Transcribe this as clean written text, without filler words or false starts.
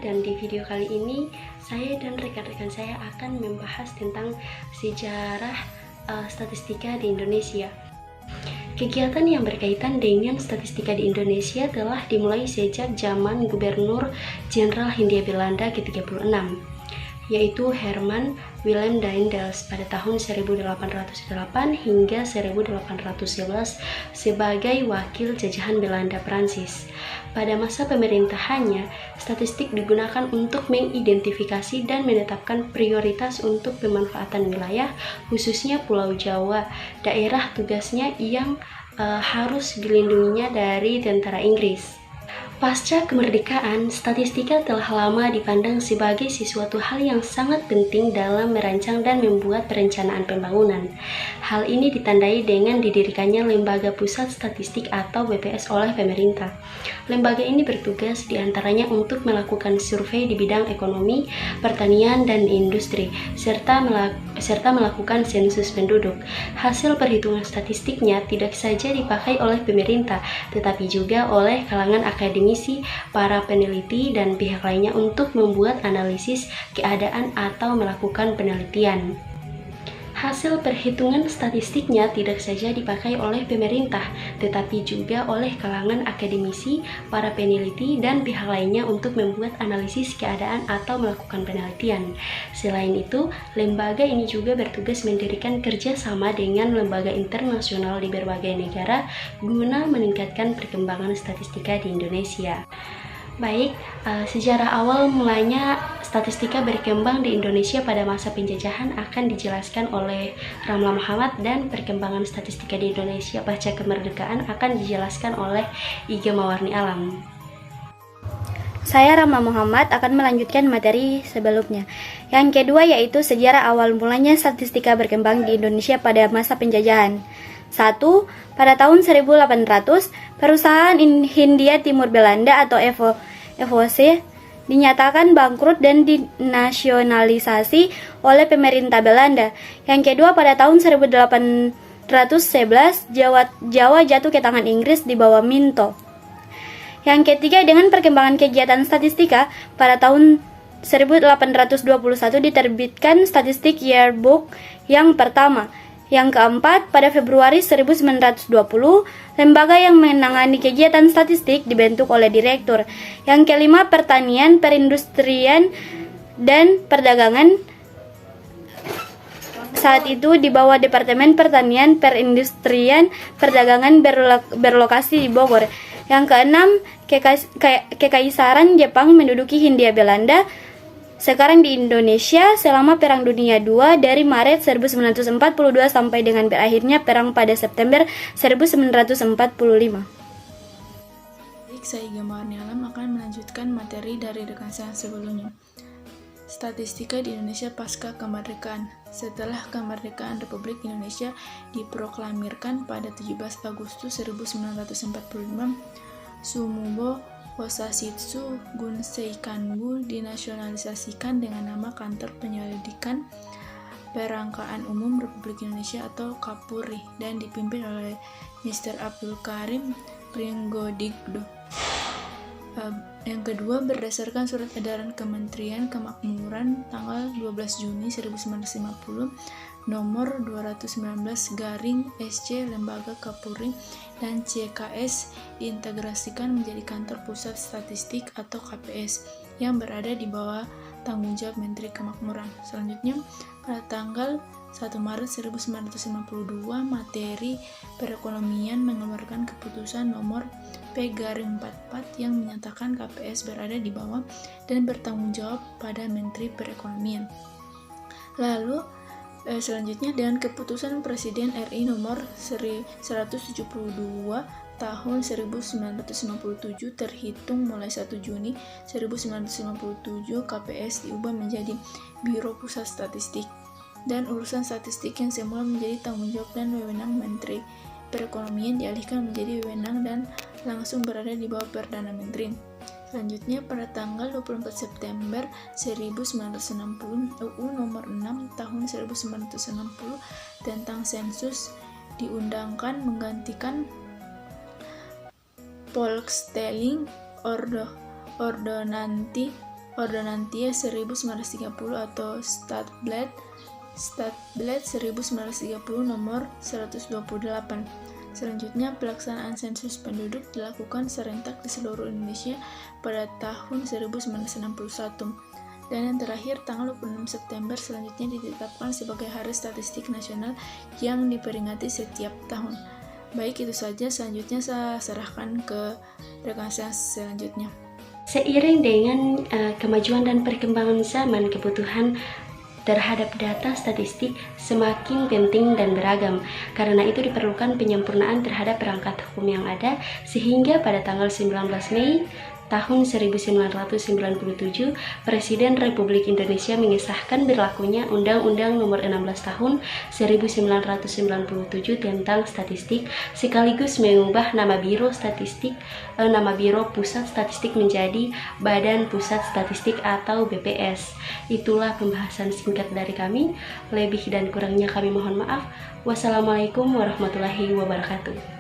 dan di video kali ini saya dan rekan-rekan saya akan membahas tentang sejarah statistika di Indonesia. Kegiatan yang berkaitan dengan statistika di Indonesia telah dimulai sejak zaman Gubernur Jenderal Hindia Belanda ke-36, yaitu Herman Willem Daendels pada tahun 1808 hingga 1811 sebagai wakil jajahan Belanda Prancis. Pada masa pemerintahannya, statistik digunakan untuk mengidentifikasi dan menetapkan prioritas untuk pemanfaatan wilayah, khususnya Pulau Jawa, daerah tugasnya yang harus dilindunginya dari tentara Inggris. Pasca kemerdekaan, statistika telah lama dipandang sebagai sesuatu hal yang sangat penting dalam merancang dan membuat perencanaan pembangunan. Hal ini ditandai dengan didirikannya Lembaga Pusat Statistik atau BPS oleh pemerintah. Lembaga ini bertugas diantaranya untuk melakukan survei di bidang ekonomi, pertanian, dan industri, serta melakukan sensus penduduk. Hasil perhitungan statistiknya tidak saja dipakai oleh pemerintah, tetapi juga oleh kalangan akademisi, para peneliti, dan pihak lainnya untuk membuat analisis keadaan atau melakukan penelitian. Hasil perhitungan statistiknya tidak saja dipakai oleh pemerintah, tetapi juga oleh kalangan akademisi, para peneliti, dan pihak lainnya untuk membuat analisis keadaan atau melakukan penelitian. Selain itu, lembaga ini juga bertugas mendirikan kerjasama dengan lembaga internasional di berbagai negara guna meningkatkan perkembangan statistika di Indonesia. Baik, sejarah awal mulanya statistika berkembang di Indonesia pada masa penjajahan akan dijelaskan oleh Ramla Muhammad, dan perkembangan statistika di Indonesia pasca kemerdekaan akan dijelaskan oleh Iga Mawarni Alam. Saya Ramla Muhammad akan melanjutkan materi sebelumnya. Yang kedua yaitu sejarah awal mulanya statistika berkembang di Indonesia pada masa penjajahan. 1. Pada tahun 1800, perusahaan Hindia Timur Belanda atau FOC dinyatakan bangkrut dan dinasionalisasi oleh pemerintah Belanda. Yang kedua, pada tahun 1811, Jawa jatuh ke tangan Inggris di bawah Minto. Yang ketiga, dengan perkembangan kegiatan statistika, pada tahun 1821 diterbitkan Statistik Yearbook yang pertama. Yang keempat, pada Februari 1920, lembaga yang menangani kegiatan statistik dibentuk oleh direktur. Yang kelima, pertanian, perindustrian, dan perdagangan saat itu di bawah Departemen Pertanian, Perindustrian, Perdagangan berlokasi di Bogor. Yang keenam, Kekaisaran Jepang menduduki Hindia Belanda sekarang di Indonesia selama Perang Dunia II dari Maret 1942 sampai dengan berakhirnya perang pada September 1945. Baik, saya Iga Mawarni Alam akan melanjutkan materi dari rekan saya sebelumnya. Statistika di Indonesia pasca kemerdekaan. Setelah kemerdekaan Republik Indonesia diproklamirkan pada 17 Agustus 1945, Sumubo Wasashitsu Gunseikanbu dinasionalisasikan dengan nama Kantor Penyelidikan Perangkaan Umum Republik Indonesia atau Kapolri dan dipimpin oleh Mr. Abdul Karim Pringgodigdo. Yang kedua, berdasarkan Surat Edaran Kementerian Kemakmuran tanggal 12 Juni 1950 nomor 219/SC Lembaga Kapolri dan CKS diintegrasikan menjadi Kantor Pusat Statistik atau KPS yang berada di bawah tanggung jawab Menteri Kemakmuran. Selanjutnya, pada tanggal 1 Maret 1952, Materi Perekonomian mengeluarkan keputusan nomor P-44 yang menyatakan KPS berada di bawah dan bertanggung jawab pada Menteri Perekonomian. Lalu, selanjutnya dengan keputusan Presiden RI nomor 172 tahun 1957 terhitung mulai 1 Juni 1957 KPS diubah menjadi Biro Pusat Statistik dan urusan statistik yang semula menjadi tanggung jawab dan wewenang Menteri Perekonomian dialihkan menjadi wewenang dan langsung berada di bawah Perdana Menteri. Selanjutnya, pada tanggal 24 September 1960, UU nomor 6 tahun 1960 tentang sensus diundangkan menggantikan Volkstelling Ordonanti Ordonantia 1930 atau Stadtblad 1930 nomor 128. Selanjutnya, pelaksanaan sensus penduduk dilakukan serentak di seluruh Indonesia pada tahun 1961. Dan yang terakhir, tanggal 26 September selanjutnya ditetapkan sebagai Hari Statistik Nasional yang diperingati setiap tahun. Baik, itu saja. Selanjutnya saya serahkan ke rekan saya selanjutnya. Seiring dengan kemajuan dan perkembangan zaman, kebutuhan terhadap data statistik semakin penting dan beragam. Karena itu diperlukan penyempurnaan terhadap perangkat hukum yang ada, sehingga pada tanggal 19 Mei tahun 1997, Presiden Republik Indonesia mengesahkan berlakunya Undang-Undang Nomor 16 Tahun 1997 tentang statistik, sekaligus mengubah nama Biro Pusat Statistik menjadi Badan Pusat Statistik atau BPS. Itulah pembahasan singkat dari kami. Lebih dan kurangnya kami mohon maaf. Wassalamualaikum warahmatullahi wabarakatuh.